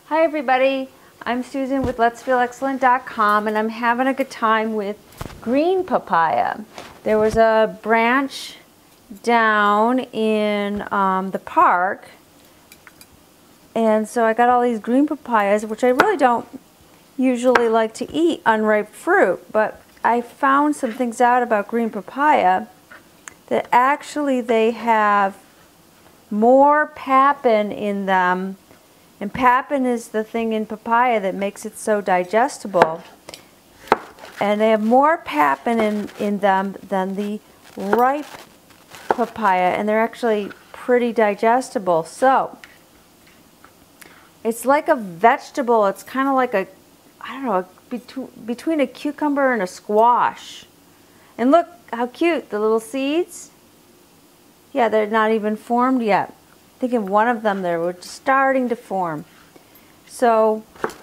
Hi everybody, I'm Susan with letsfeelexcellent.com and I'm having a good time with green papaya. There was a branch down in the park, and so I got all these green papayas, which I really don't usually like to eat unripe fruit, but I found some things out about green papaya that actually they have more papin in them. And papin is the thing in papaya that makes it so digestible. And they have more papin in them than the ripe papaya, and they're actually pretty digestible. So, it's like a vegetable. It's kind of like a, I don't know, between a cucumber and a squash. And look how cute, the little seeds. Yeah, they're not even formed yet. I think in one of them they were starting to form. So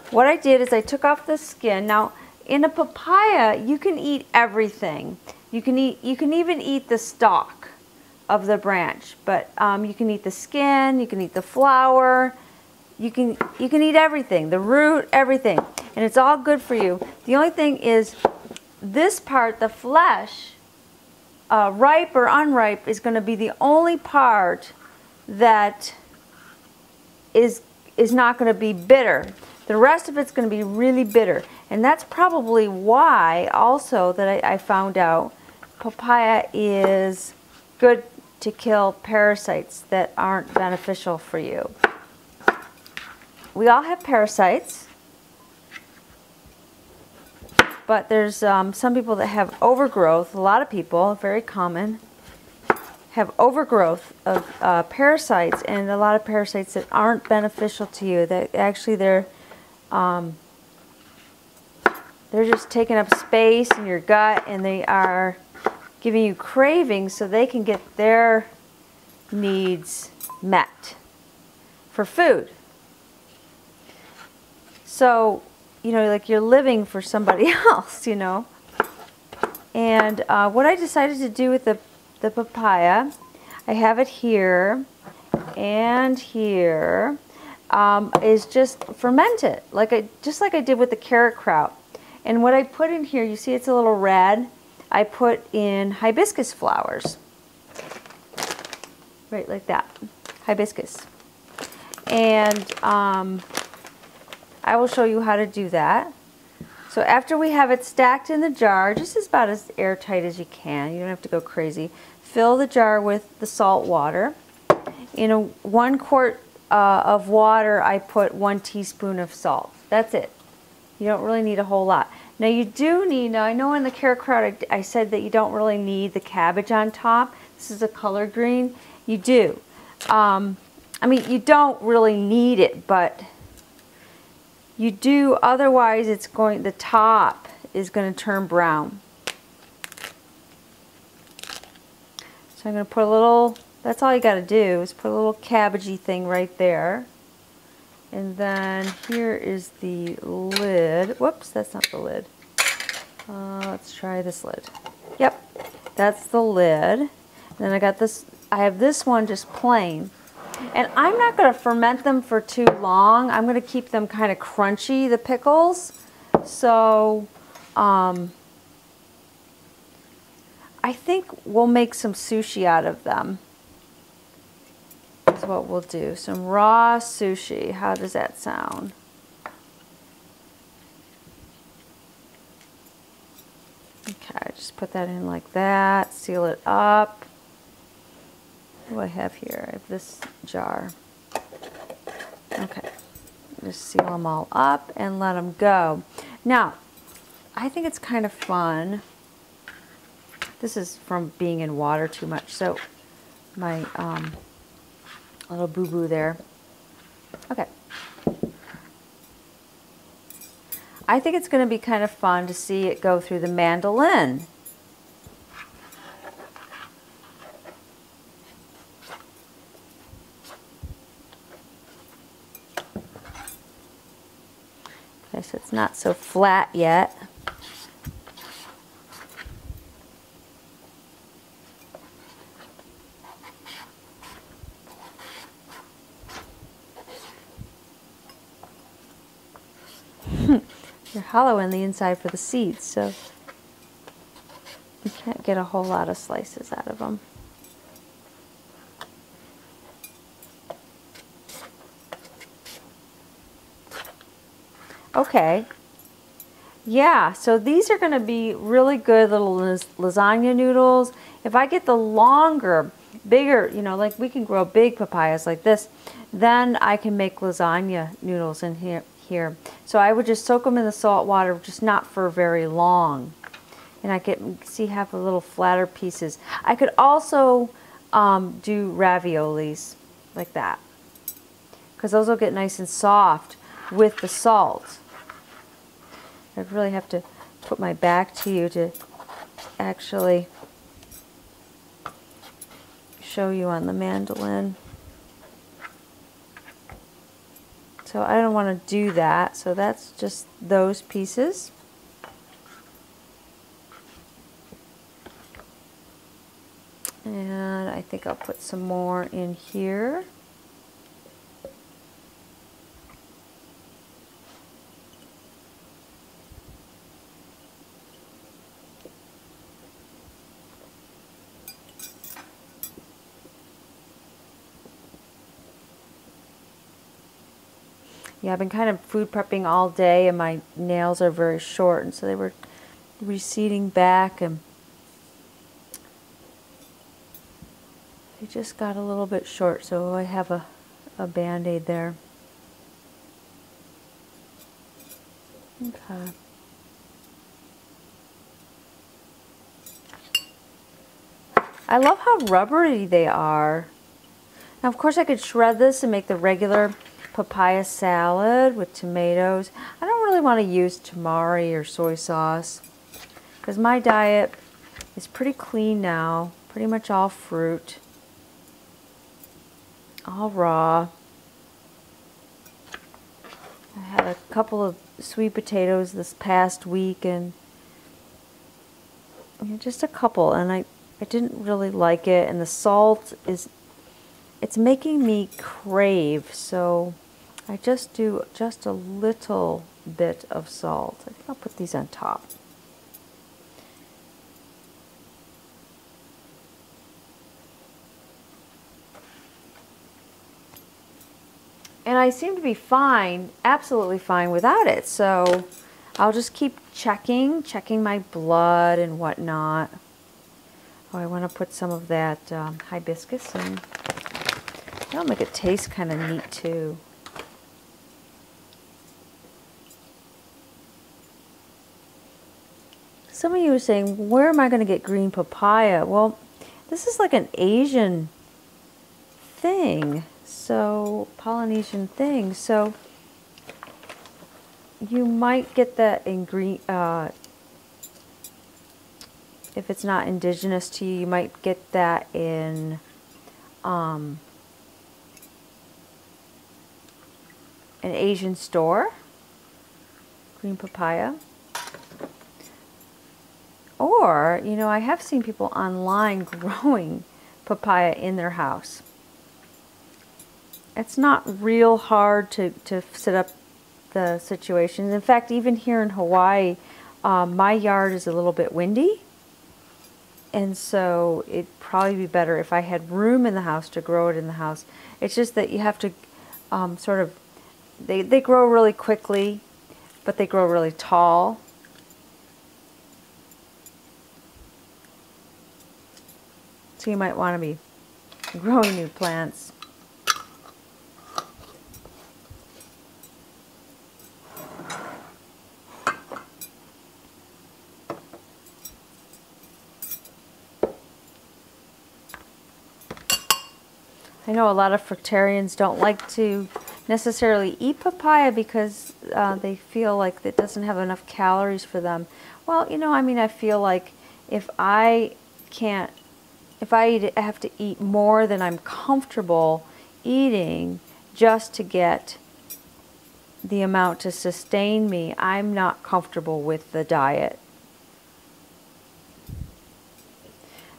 what I did is I took off the skin. Now in a papaya you can eat everything. You can even eat the stalk of the branch, but you can eat the skin, you can eat the flower, you can eat everything, the root, everything, and it's all good for you. The only thing is this part, the flesh, ripe or unripe, is going to be the only part that is not going to be bitter. The rest of it's going to be really bitter, and that's probably why also that I found out papaya is good to kill parasites that aren't beneficial for you. We all have parasites, but there's some people that have overgrowth. A lot of people, very common, have overgrowth of parasites, and a lot of parasites that aren't beneficial to you. That actually they're just taking up space in your gut, and they are giving you cravings so they can get their needs met for food. So, you know, like you're living for somebody else, you know. And what I decided to do with the papaya, I have it here and here, is just ferment it, just like I did with the carrot kraut. And what I put in here, you see it's a little red, I put in hibiscus flowers, right like that, hibiscus. And I will show you how to do that. So after we have it stacked in the jar, just about as airtight as you can, you don't have to go crazy, fill the jar with the salt water. In 1 quart of water, I put 1 teaspoon of salt. That's it. You don't really need a whole lot. Now you do need, now I know in the carrot kraut I said that you don't really need the cabbage on top. This is a color green. You do. I mean, you don't really need it, but you do, otherwise it's going, the top is going to turn brown. So I'm going to put a little, that's all you got to do is put a little cabbagey thing right there. And then here is the lid. Whoops, that's not the lid. Let's try this lid. Yep, that's the lid. And then I got this, I have this one just plain. And I'm not going to ferment them for too long. I'm going to keep them kind of crunchy, the pickles. So I think we'll make some sushi out of them. That's what we'll do. Some raw sushi. How does that sound? Okay, just put that in like that. Seal it up. What do I have here? I have this jar. Okay. Just seal them all up and let them go. Now, I think it's kind of fun. This is from being in water too much, so my little boo-boo there. Okay. I think it's going to be kind of fun to see it go through the mandolin. Okay, so it's not so flat yet. They're hollow in the inside for the seeds, so you can't get a whole lot of slices out of them. Okay. Yeah, so these are going to be really good little lasagna noodles. If I get the longer, bigger, you know, like we can grow big papayas like this, then I can make lasagna noodles in here. So I would just soak them in the salt water, just not for very long. And I can see have a little flatter pieces. I could also do raviolis like that, because those will get nice and soft with the salt. I really have to put my back to you to actually show you on the mandolin. So I don't want to do that, so that's just those pieces. And I think I'll put some more in here. Yeah, I've been kind of food prepping all day, and my nails are very short, and so they were receding back, and they just got a little bit short, so I have a Band-Aid there. Okay. I love how rubbery they are. Now, of course, I could shred this and make the regular papaya salad with tomatoes. I don't really want to use tamari or soy sauce because my diet is pretty clean now, pretty much all fruit, all raw. I had a couple of sweet potatoes this past week, and just a couple, and I didn't really like it, and the salt it's making me crave, so I just do just a little bit of salt. I think I'll put these on top. And I seem to be fine, absolutely fine without it, so I'll just keep checking my blood and whatnot. Oh, I want to put some of that hibiscus in. That'll make it taste kind of neat too. Some of you are saying, where am I going to get green papaya? Well, this is like an Asian thing, so Polynesian thing. So you might get that in green. If it's not indigenous to you, you might get that in an Asian store. Green papaya. Or, you know, I have seen people online growing papaya in their house. It's not real hard to set up the situations. In fact, even here in Hawaii, my yard is a little bit windy. And so it'd probably be better if I had room in the house to grow it in the house. It's just that you have to sort of, they grow really quickly, but they grow really tall. So you might want to be growing new plants. I know a lot of fruitarians don't like to necessarily eat papaya because they feel like it doesn't have enough calories for them. Well, you know, I mean, I feel like if I have to eat more than I'm comfortable eating just to get the amount to sustain me, I'm not comfortable with the diet.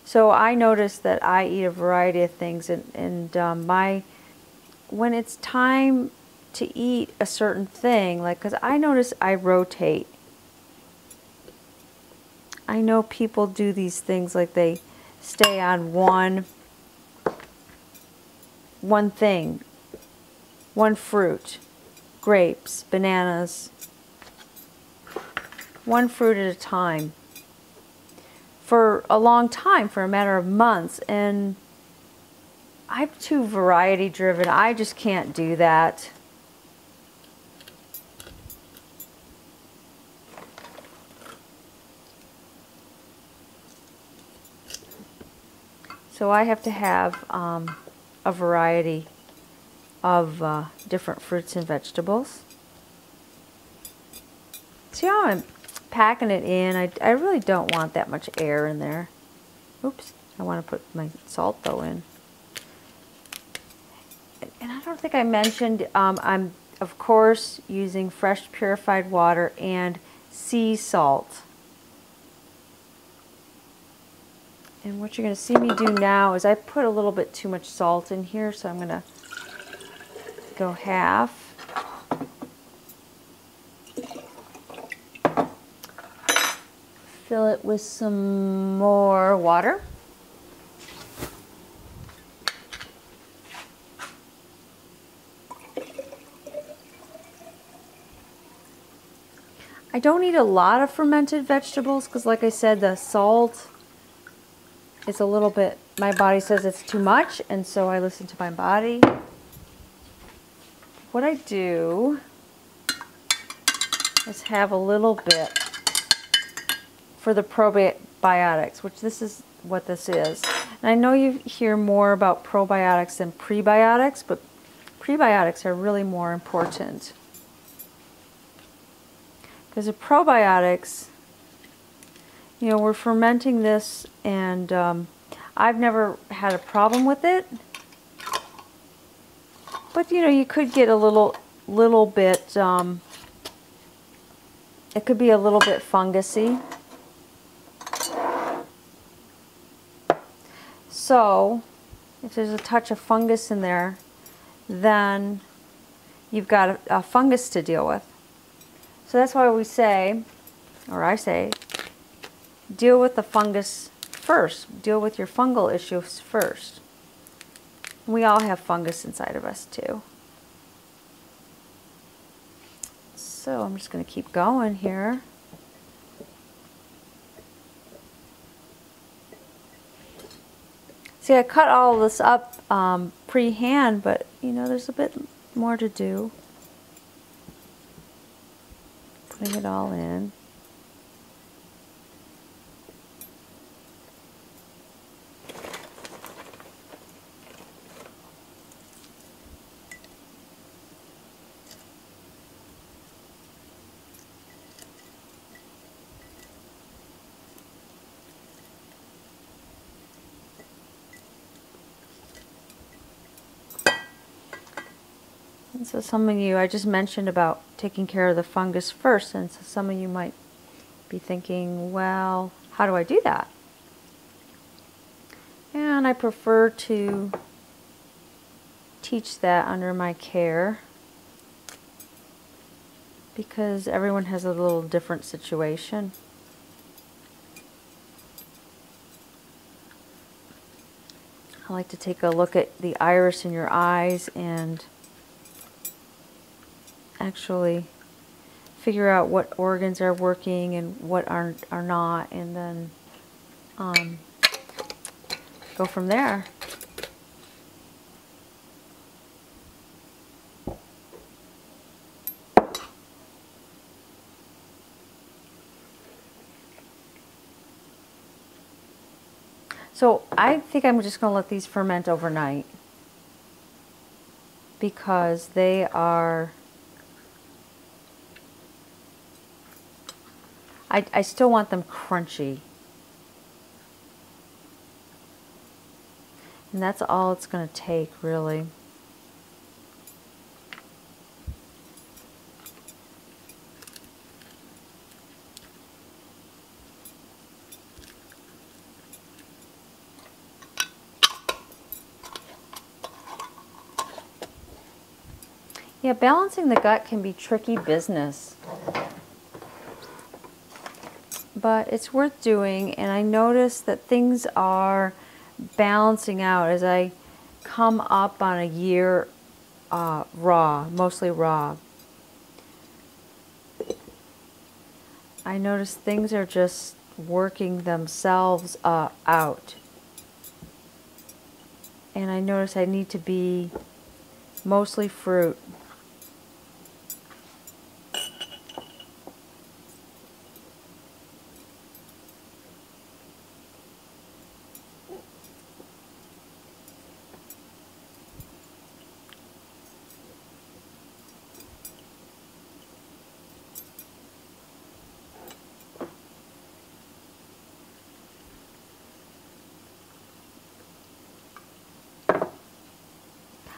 So I notice that I eat a variety of things, and when it's time to eat a certain thing, like, because I notice I rotate. I know people do these things like they stay on one thing, one fruit, grapes, bananas, one fruit at a time for a long time, for a matter of months. And I'm too variety driven. I just can't do that. So I have to have a variety of different fruits and vegetables. See how I'm packing it in? I really don't want that much air in there. Oops, I want to put my salt though in. And I don't think I mentioned, I'm of course using fresh purified water and sea salt. And what you're going to see me do now is I put a little bit too much salt in here, so I'm going to go half. Fill it with some more water. I don't eat a lot of fermented vegetables because, like I said, the salt is a little bit, my body says it's too much, and so I listen to my body. What I do is have a little bit for the probiotics, which this is what this is. And I know you hear more about probiotics than prebiotics, but prebiotics are really more important. Because the probiotics, you know, we're fermenting this, and I've never had a problem with it. But you know, you could get a little bit, it could be a little bit fungusy. So, if there's a touch of fungus in there, then you've got a fungus to deal with. So that's why we say, or I say, deal with the fungus first. Deal with your fungal issues first. We all have fungus inside of us too. So I'm just going to keep going here. See, I cut all this up pre-hand, but you know, there's a bit more to do. Putting it all in. And so some of you, I just mentioned about taking care of the fungus first, and so some of you might be thinking, well, how do I do that? And I prefer to teach that under my care because everyone has a little different situation. I like to take a look at the iris in your eyes and actually figure out what organs are working and what are not, and then go from there. So I think I'm just going to let these ferment overnight because they are, I still want them crunchy. And that's all it's going to take, really. Yeah, balancing the gut can be tricky business, but it's worth doing, and I notice that things are balancing out as I come up on a year raw, mostly raw. I notice things are just working themselves out. And I notice I need to be mostly fruit.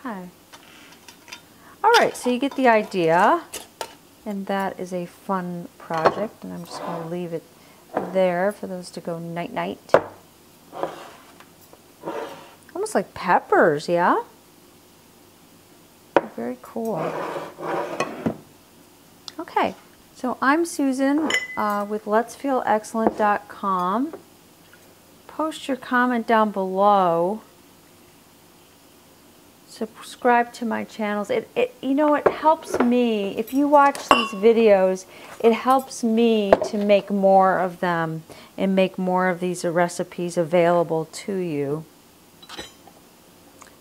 Okay. All right, so you get the idea, and that is a fun project, and I'm just going to leave it there for those to go night-night. Almost like peppers, yeah? Very cool. Okay, so I'm Susan with letsfeelexcellent.com. Post your comment down below. Subscribe to my channels. You know, it helps me. If you watch these videos, it helps me to make more of them and make more of these recipes available to you.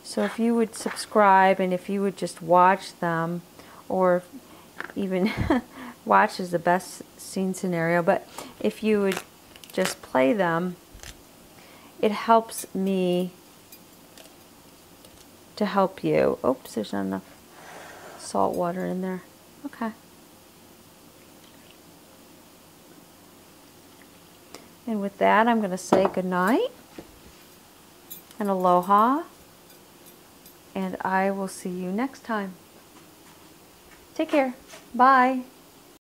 So if you would subscribe, and if you would just watch them, or even watch is the best scene scenario, but if you would just play them, it helps me to help you. Oops, there's not enough salt water in there. Okay. And with that, I'm going to say good night and aloha, and I will see you next time. Take care. Bye.